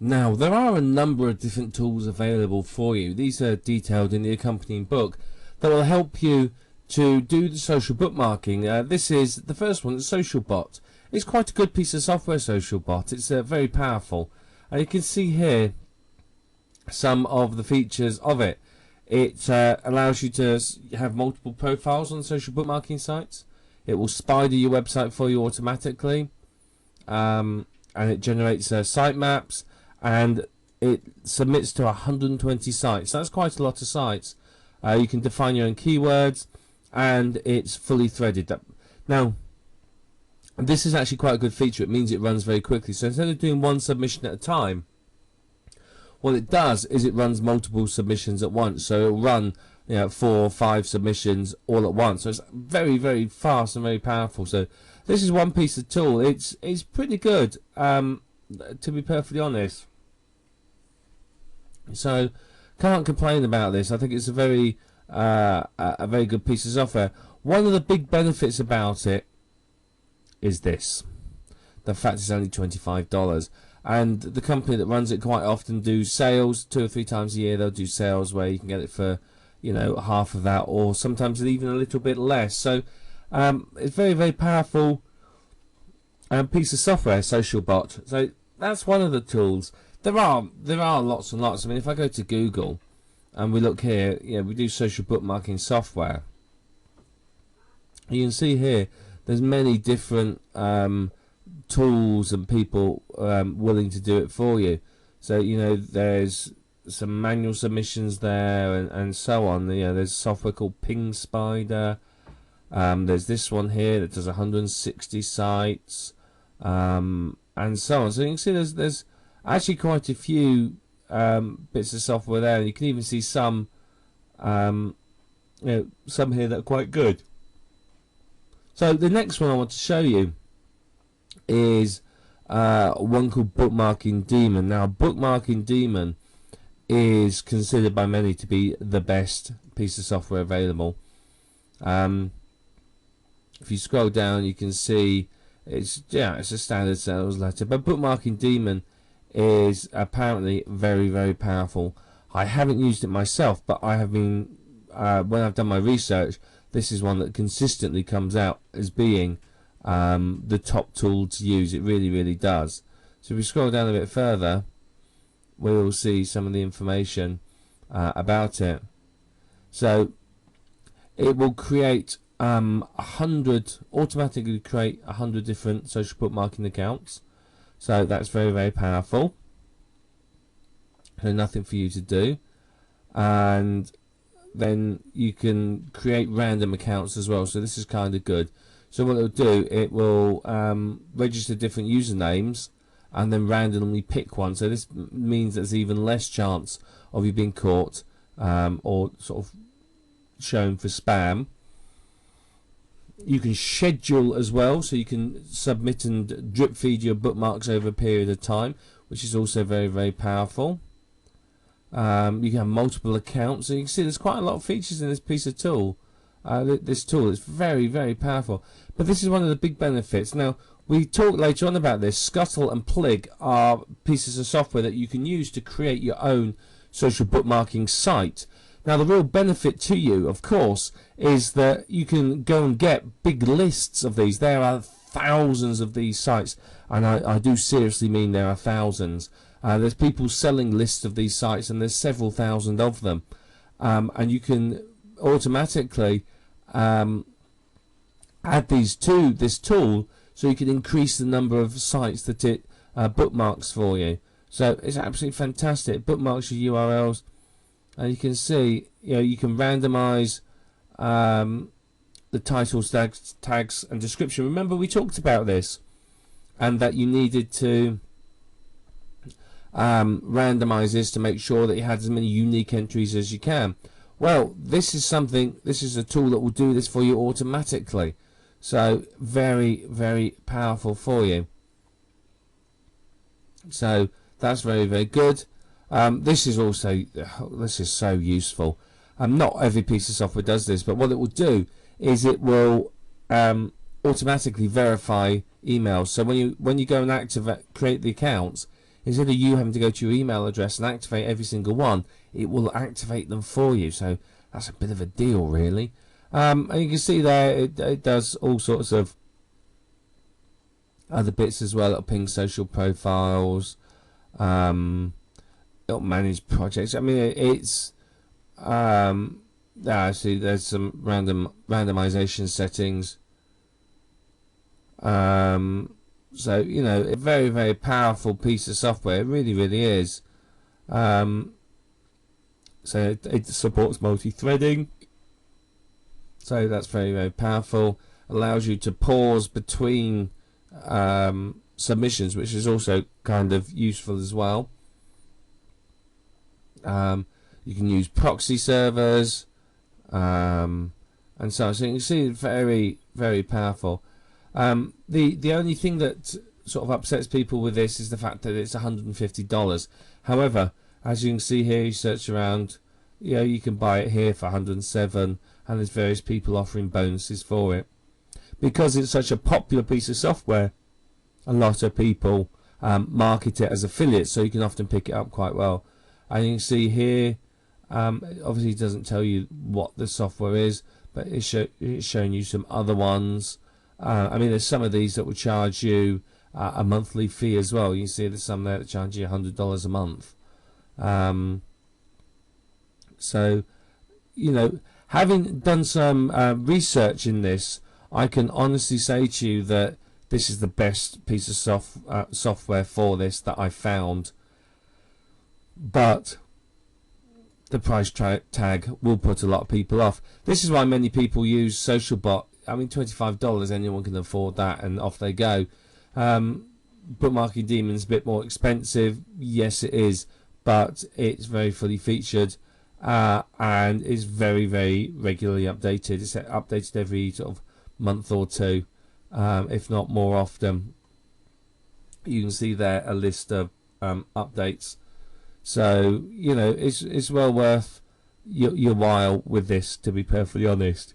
Now, there are a number of different tools available for you. These are detailed in the accompanying book that will help you to do the social bookmarking. This is the first one, the Social Bot. It's quite a good piece of software, Social Bot. It's very powerful. And you can see here some of the features of it. It allows you to have multiple profiles on social bookmarking sites. It will spider your website for you automatically. And it generates site maps. And it submits to 120 sites. That's quite a lot of sites. You can define your own keywords, and it's fully threaded. Now, this is actually quite a good feature. It means it runs very quickly. So instead of doing one submission at a time, what it does is it runs multiple submissions at once. So it'll run 4 or 5 submissions all at once. So it's very, very fast and very powerful. So this is one piece of tool. It's pretty good, to be perfectly honest. So can't complain about this. I think it's a very good piece of software. One of the big benefits about it is this: the fact it's only $25, and the company that runs it quite often do sales 2 or 3 times a year. They'll do sales where you can get it for half of that, or sometimes even a little bit less. So it's very, very powerful piece of software, Social Bot. So that's one of the tools. There are lots and lots. I mean, if I go to Google and we look here, we do social bookmarking software. You can see here there's many different tools and people willing to do it for you. So there's some manual submissions there and so on. There's software called Ping Spider. There's this one here that does 160 sites, and so on. So you can see there's actually quite a few bits of software there. You can even see some some here that are quite good. So the next one I want to show you is one called Bookmarking Demon. Now, Bookmarking Demon is considered by many to be the best piece of software available. If you scroll down, you can see it's a standard sales letter, but Bookmarking Demon is apparently very, very powerful. I haven't used it myself, but I have been when I've done my research, this is one that consistently comes out as being the top tool to use. It really, really does. So if we scroll down a bit further, we will see some of the information about it. So it will create automatically create 100 different social bookmarking accounts. So that's very, very powerful. So nothing for you to do. And then you can create random accounts as well. So this is kind of good. So what it'll do, it will register different usernames and then randomly pick one. So this means there's even less chance of you being caught or sort of shown for spam. You can schedule as well, so you can submit and drip feed your bookmarks over a period of time, which is also very, very powerful. You can have multiple accounts, so you can see there's quite a lot of features in this piece of tool. This tool is very, very powerful. But this is one of the big benefits. Now, we talk later on about this. Scuttle and Plig are pieces of software that you can use to create your own social bookmarking site. Now, the real benefit to you, of course, is that you can go and get big lists of these. There are thousands of these sites, and I do seriously mean there are thousands. There's people selling lists of these sites, and there's several thousand of them. And you can automatically add these to this tool, so you can increase the number of sites that it bookmarks for you. So it's absolutely fantastic. It bookmarks your URLs. And you can see, you can randomize the titles, tags, and description. Remember, we talked about this, and that you needed to randomize this to make sure that you had as many unique entries as you can. Well, this is a tool that will do this for you automatically. So very, very powerful for you. So that's very, very good. This is so useful. Not every piece of software does this, but what it will do is it will automatically verify emails. So when you go and create the accounts, instead of you having to go to your email address and activate every single one, it will activate them for you. So that's a bit of a deal, really. And you can see there it does all sorts of other bits as well. It'll ping social profiles. It'll manage projects. I mean, it's see, there's some randomization settings. So, you know, a very, very powerful piece of software. It really, really is. So it supports multi-threading. So that's very, very powerful. Allows you to pause between submissions, which is also kind of useful as well. You can use proxy servers, and so on. So you can see it's very, very powerful. The only thing that sort of upsets people with this is the fact that it's $150. However, as you can see here, you search around, you know, you can buy it here for $107, and there's various people offering bonuses for it. Because it's such a popular piece of software, a lot of people market it as affiliates, so you can often pick it up quite well. And you can see here, obviously it doesn't tell you what the software is, but it's showing you some other ones. I mean, there's some of these that will charge you a monthly fee as well. You can see there's some there that charge you $100 a month. So, you know, having done some research in this, I can honestly say to you that this is the best piece of software for this that I found. But the price tag will put a lot of people off. This is why many people use SocialBot. I mean, $25, anyone can afford that, and off they go. Bookmarking Demon's a bit more expensive. Yes, it is, but it's very fully featured, and is very, very regularly updated. It's updated every sort of month or two, if not more often. You can see there a list of updates. So, you know, it's well worth your while with this, to be perfectly honest.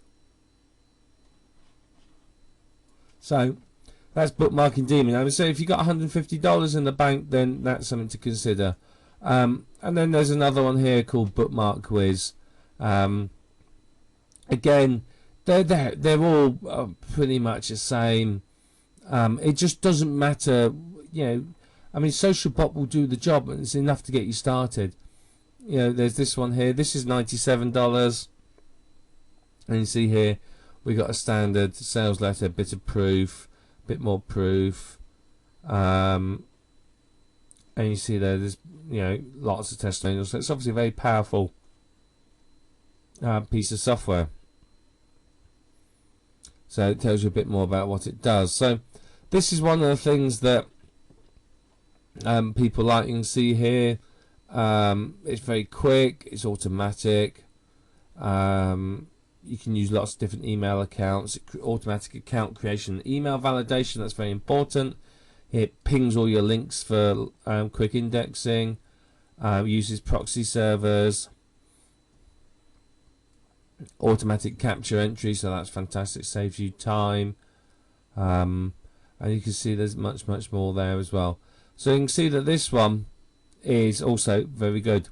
So that's Bookmarking Demon. I would say if you got $150 in the bank, then that's something to consider. And then there's another one here called Bookmark Quiz. Again, they're all pretty much the same. It just doesn't matter, you know. I mean, SocialBot will do the job, and it's enough to get you started. You know, there's this one here. This is $97, and you see here we got a standard sales letter, bit of proof, bit more proof, and you see there's, you know, lots of testimonials. So it's obviously a very powerful piece of software. So it tells you a bit more about what it does. So this is one of the things that people like. You can see here, it's very quick, it's automatic. You can use lots of different email accounts, automatic account creation, email validation. That's very important. It pings all your links for quick indexing. Uses proxy servers, automatic capture entry, so that's fantastic, saves you time. And you can see there's much more there as well. So you can see that this one is also very good.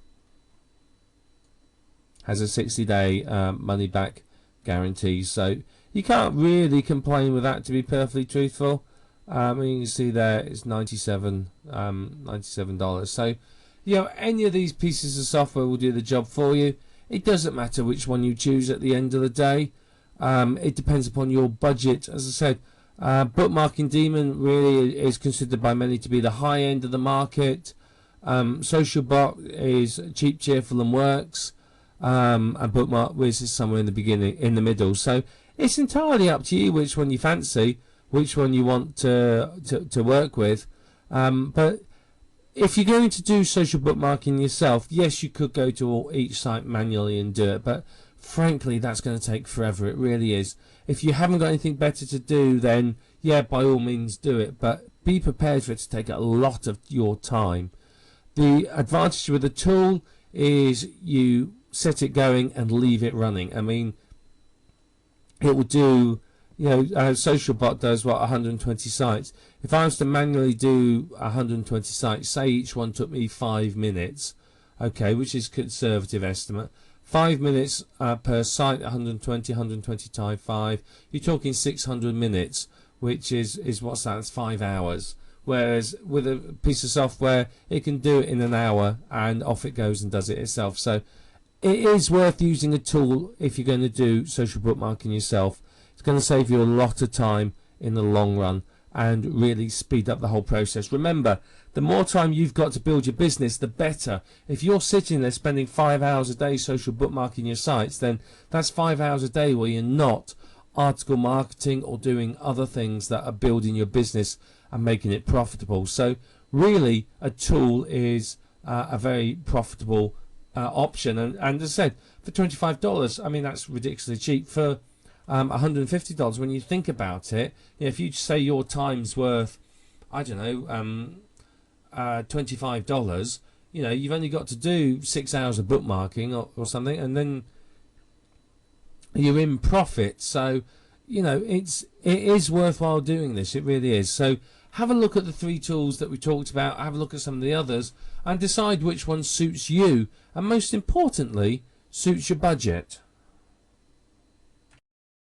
Has a 60-day money back guarantee, so you can't really complain with that, to be perfectly truthful. You can see there it's $97. So, you know, any of these pieces of software will do the job for you. It doesn't matter which one you choose at the end of the day. It depends upon your budget. As I said, Bookmarking Demon really is considered by many to be the high end of the market. SocialBot is cheap, cheerful, and works. And Bookmark Wiz is somewhere in the middle. So it's entirely up to you which one you fancy, which one you want to work with. But if you're going to do social bookmarking yourself, yes, you could go to each site manually and do it, but frankly, that's going to take forever. It really is. If you haven't got anything better to do, then yeah, by all means do it, but be prepared for it to take a lot of your time. The advantage with the tool is you set it going and leave it running. I mean, it will do SocialBot does 120 sites. If I was to manually do 120 sites, say each one took me 5 minutes, okay, which is conservative estimate. 5 minutes per site, 120, 120 times 5. You're talking 600 minutes, which is what's that? It's 5 hours. Whereas with a piece of software, it can do it in an hour, and off it goes and does it itself. So it is worth using a tool if you're going to do social bookmarking yourself. It's going to save you a lot of time in the long run and really speed up the whole process. Remember, the more time you've got to build your business, the better. If you're sitting there spending 5 hours a day social bookmarking your sites, then that's 5 hours a day where you're not article marketing or doing other things that are building your business and making it profitable. So really, a tool is a very profitable option. And as I said, for $25, I mean, that's ridiculously cheap. For $150, when you think about it, if you say your time's worth, I don't know, $25, you've only got to do 6 hours of bookmarking or something, and then you're in profit. So it is worthwhile doing this. It really is. So have a look at the 3 tools that we talked about, have a look at some of the others, and decide which one suits you, and most importantly, suits your budget.